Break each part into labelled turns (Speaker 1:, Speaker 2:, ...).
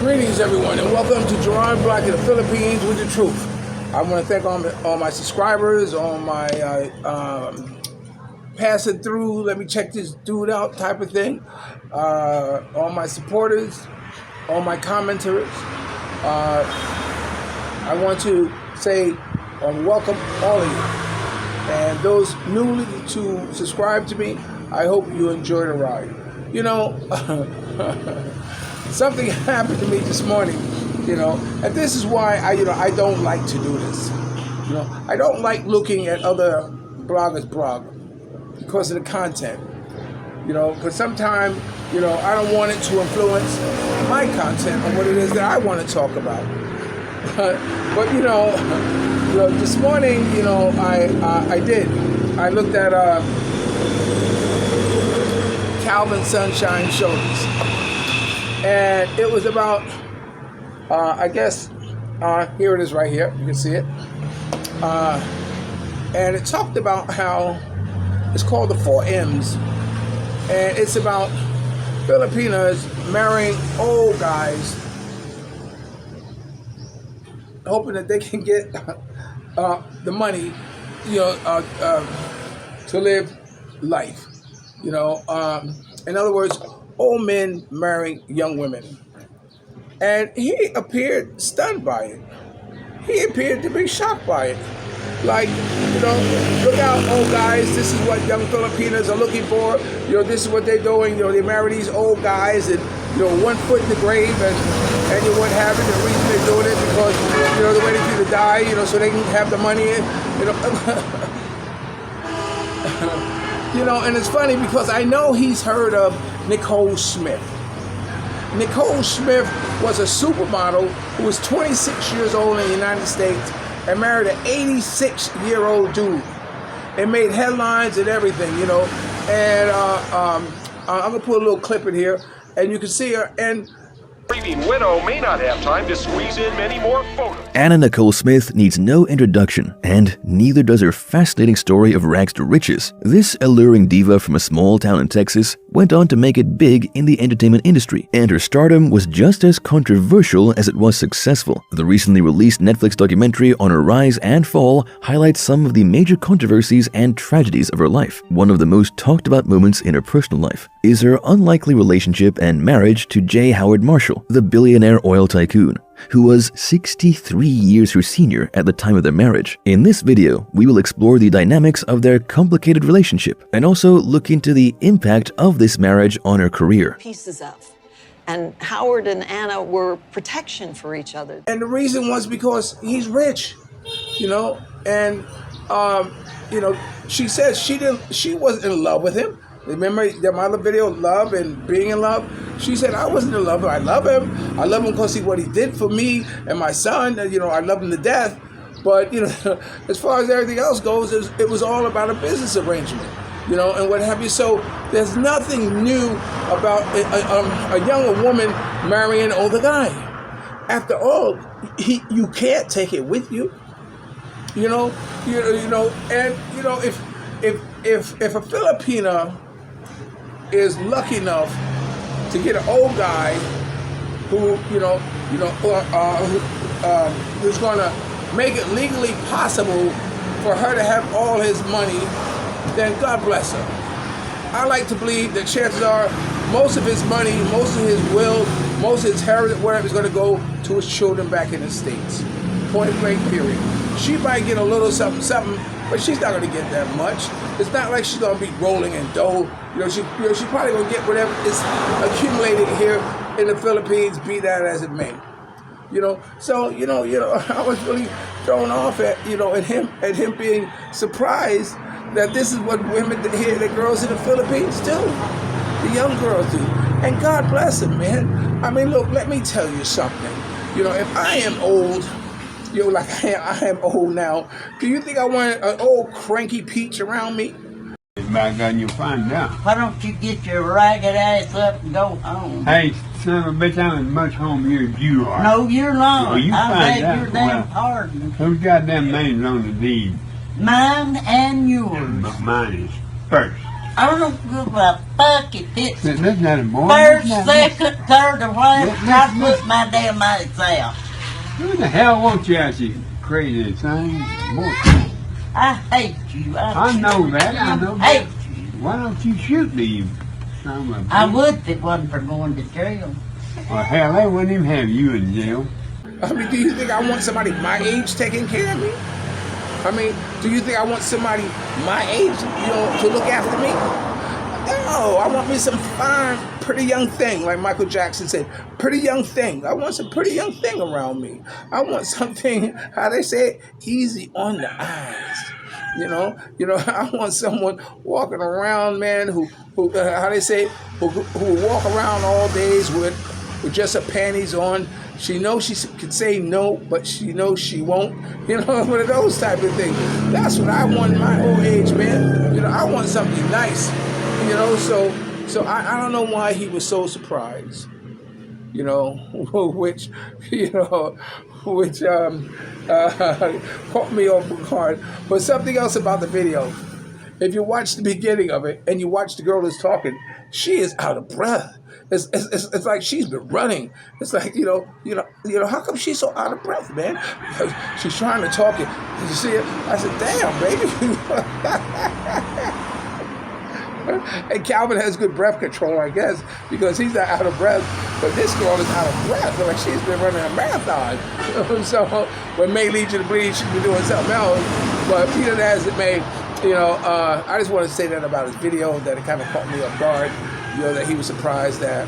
Speaker 1: Greetings, everyone, and welcome to Gerard Black in the Philippines with the truth. I want to thank all my subscribers, all my passing through, let me check this dude out type of thing, all my supporters, all my commenters. I want to say welcome all of you. And those newly to subscribe to me, I hope you enjoy the ride. You know, something happened to me this morning, and this is why I don't like to do this. I don't like looking at other bloggers' blog because of the content. Because sometimes, I don't want it to influence my content on what it is that I want to talk about. But this morning, I did. I looked at Calvin Sunshine Shoulders, and it was about, I guess, here it is right here. You can see it. And it talked about how it's called the 4 M's, and it's about Filipinas marrying old guys, hoping that they can get the money, to live life. In other words, old men marrying young women. And he appeared stunned by it. He appeared to be shocked by it. Like, look out, old guys, this is what young Filipinas are looking for. This is what they're doing. They marry these old guys and, 1 foot in the grave and you what have it. The reason they're doing it because, they're waiting for you to die, so they can have the money in, and it's funny because I know he's heard of Nicole Smith. Nicole Smith was a supermodel who was 26 years old in the United States and married an 86-year-old dude. It made headlines and everything, And I'm going to put a little clip in here, and you can see her. And
Speaker 2: grieving widow may not have time to squeeze in many more photos.
Speaker 3: Anna Nicole Smith needs no introduction, and neither does her fascinating story of rags to riches. This alluring diva from a small town in Texas went on to make it big in the entertainment industry, and her stardom was just as controversial as it was successful. The recently released Netflix documentary on her rise and fall highlights some of the major controversies and tragedies of her life. One of the most talked about moments in her personal life is her unlikely relationship and marriage to J. Howard Marshall, the billionaire oil tycoon, who was 63 years her senior at the time of their marriage. In this video, we will explore the dynamics of their complicated relationship and also look into the impact of this marriage on her career.
Speaker 4: Pieces of. And Howard and Anna were protection for each other.
Speaker 1: And the reason was because he's rich, and she said she wasn't in love with him. Remember my other video, Love and Being in Love? She said, I wasn't in love, but I love him. I love him because what he did for me and my son, and, I love him to death. But, as far as everything else goes, it was all about a business arrangement, and what have you. So there's nothing new about a younger woman marrying an older guy. After all, you can't take it with you, and, if a Filipina is lucky enough to get an old guy who, who's going to make it legally possible for her to have all his money, then God bless her. I like to believe that chances are most of his money, most of his will, most of his inheritance, whatever, is going to go to his children back in the States. Point blank, period. She might get a little something, but she's not going to get that much. It's not like she's going to be rolling in dough. She's probably going to get whatever is accumulated here in the Philippines, be that as it may. So I was really thrown off at him being surprised that this is what women here, the girls in the Philippines do, the young girls do, and God bless them, man. I mean, look, let me tell you something. If I am old, like I am old now, do you think I want an old cranky peach around me?
Speaker 5: By God, you'll find out.
Speaker 6: Why don't you get your ragged ass up and go home?
Speaker 5: Hey, son of a bitch, I'm as much home here as you are.
Speaker 6: No, you're not.
Speaker 5: Well, you
Speaker 6: I
Speaker 5: find
Speaker 6: beg
Speaker 5: out.
Speaker 6: your damn pardon.
Speaker 5: Whose goddamn name's on the deed?
Speaker 6: Mine and yours.
Speaker 5: But mine is first.
Speaker 6: I don't give a fuck if it's
Speaker 5: That's not a boy.
Speaker 6: first,
Speaker 5: That's not-
Speaker 6: second, third, or whatever.
Speaker 5: Let-
Speaker 6: I put my damn money's out.
Speaker 5: Who the hell wants you out, you crazy thing? Boy,
Speaker 6: I hate you.
Speaker 5: I know that. I know
Speaker 6: hate
Speaker 5: that.
Speaker 6: you.
Speaker 5: Why don't you shoot me, you son of a
Speaker 6: I
Speaker 5: bitch?
Speaker 6: would if it wasn't for going to jail.
Speaker 5: Well, hell, they wouldn't even have you in jail.
Speaker 1: I mean, do you think I want somebody my age taking care of me? I mean, do you think I want somebody my age, to look after me? No, I want me some fine, pretty young thing, like Michael Jackson said, pretty young thing. I want some pretty young thing around me. I want something, how they say it, easy on the eyes. I want someone walking around, man, who how they say, who walk around all days with just her panties on. She knows she can say no, but she knows she won't. One of those type of things. That's what I want in my old age, man. I want something nice. So I don't know why he was so surprised. Which caught me off guard. But something else about the video. If you watch the beginning of it and you watch the girl that's talking, she is out of breath. It's like she's been running. It's like, how come she's so out of breath, man? Because she's trying to talk it. You see it? I said, damn, baby. And Calvin has good breath control, I guess, because he's not out of breath. But this girl is out of breath. Like she's been running a marathon. So when May leads you to bleed, she'll be doing something else. But be that as it may, I just want to say that about his video, that it kind of caught me off guard. That he was surprised that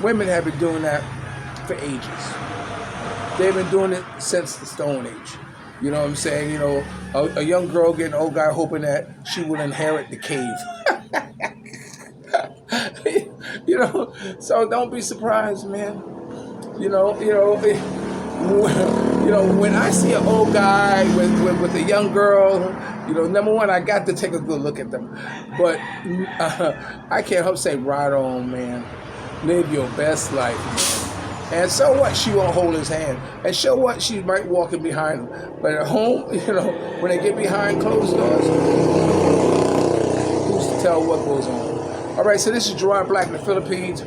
Speaker 1: women have been doing that for ages. They've been doing it since the Stone Age. You know what I'm saying? A young girl getting an old guy hoping that she will inherit the cave. So don't be surprised, man. When I see an old guy with a young girl, number one, I got to take a good look at them. But I can't help say, right on, man. Live your best life, man. And so what? She won't hold his hand. And so what? She might walk in behind him. But at home, when they get behind closed doors, who's to tell what goes on? All right, so this is Gerard Black in the Philippines.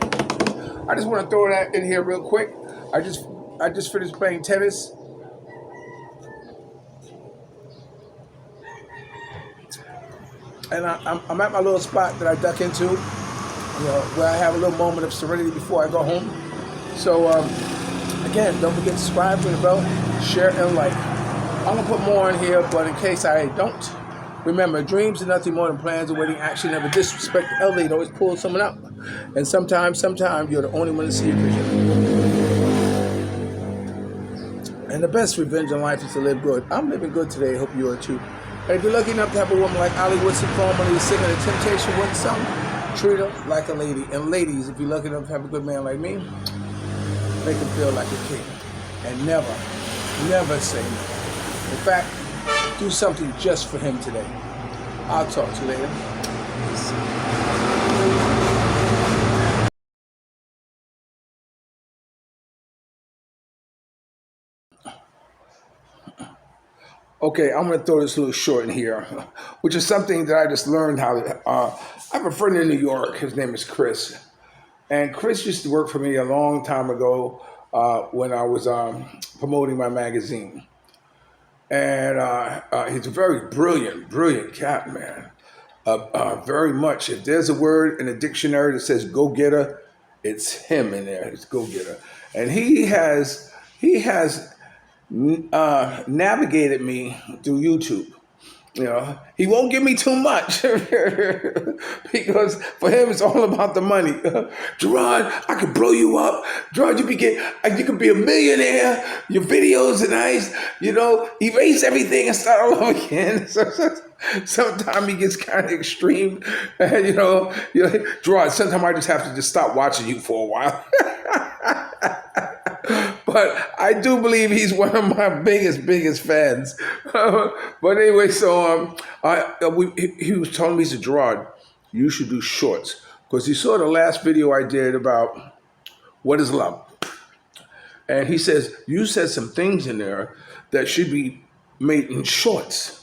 Speaker 1: I just want to throw that in here real quick. I just finished playing tennis. And I'm at my little spot that I duck into, where I have a little moment of serenity before I go home. So, again, don't forget to subscribe, ring the bell, share, and like. I'm going to put more in here, but in case I don't, remember, dreams are nothing more than plans awaiting action. Never disrespect the elderly. It always pull someone up. And sometimes, you're the only one to see your vision. And the best revenge in life is to live good. I'm living good today. I hope you are too. And if you're lucky enough to have a woman like Ali Woodson formerly singing the Temptation Wouldn't song, treat her like a lady. And ladies, if you're lucky enough to have a good man like me, make him feel like a king. And never say no. In fact, do something just for him today. I'll talk to you later. Peace. Okay, I'm going to throw this little short in here, which is something that I just learned how to. I have a friend in New York. His name is Chris. And Chris used to work for me a long time ago when I was promoting my magazine. And he's a very brilliant cat, man. Very much. If there's a word in a dictionary that says go-getter, it's him in there. It's go-getter. And he has navigated me through YouTube. He won't give me too much because for him it's all about the money. Gerard, I could blow you up. Gerard, you could be a millionaire. Your videos are nice. Erase everything and start all over again. So sometimes he gets kind of extreme. Gerard, sometimes I just have to just stop watching you for a while. But I do believe he's one of my biggest fans. But anyway, so he was telling me, he said, Gerard, you should do shorts. Because he saw the last video I did about what is love. And he says, you said some things in there that should be made in shorts.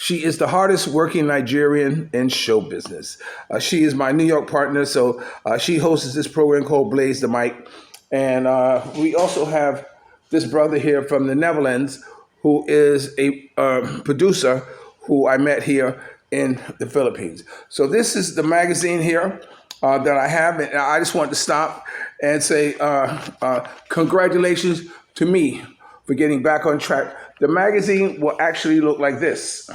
Speaker 1: She is the hardest working Nigerian in show business. She is my New York partner, so she hosts this program called Blaze the Mic. And we also have this brother here from the Netherlands who is a producer who I met here in the Philippines. So this is the magazine here that I have, and I just wanted to stop and say congratulations to me for getting back on track. The magazine will actually look like this.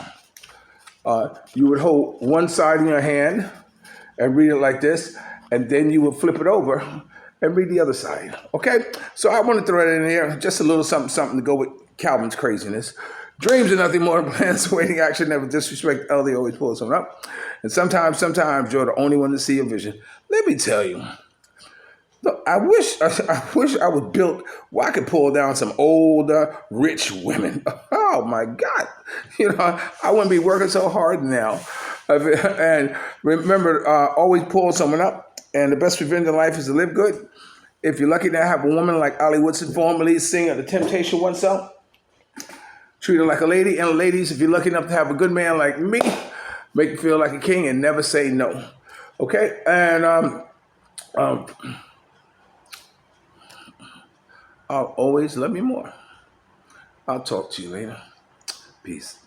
Speaker 1: You would hold one side in your hand and read it like this, and then you would flip it over and read the other side. Okay? So I want to throw that in there, just a little something to go with Calvin's craziness. Dreams are nothing more than plans waiting action, never disrespect the elder, always pull something up. And sometimes you're the only one to see a vision. Let me tell you, look, I wish I was built where I could pull down some older, rich women. Oh my God. I wouldn't be working so hard now. And remember, always pull someone up. And the best revenge in life is to live good. If you're lucky to have a woman like Ali Woodson, formerly singer The Temptation oneself, treat her like a lady. And ladies, if you're lucky enough to have a good man like me, make you feel like a king and never say no. Okay? And I'll always love you more. I'll talk to you later. Peace.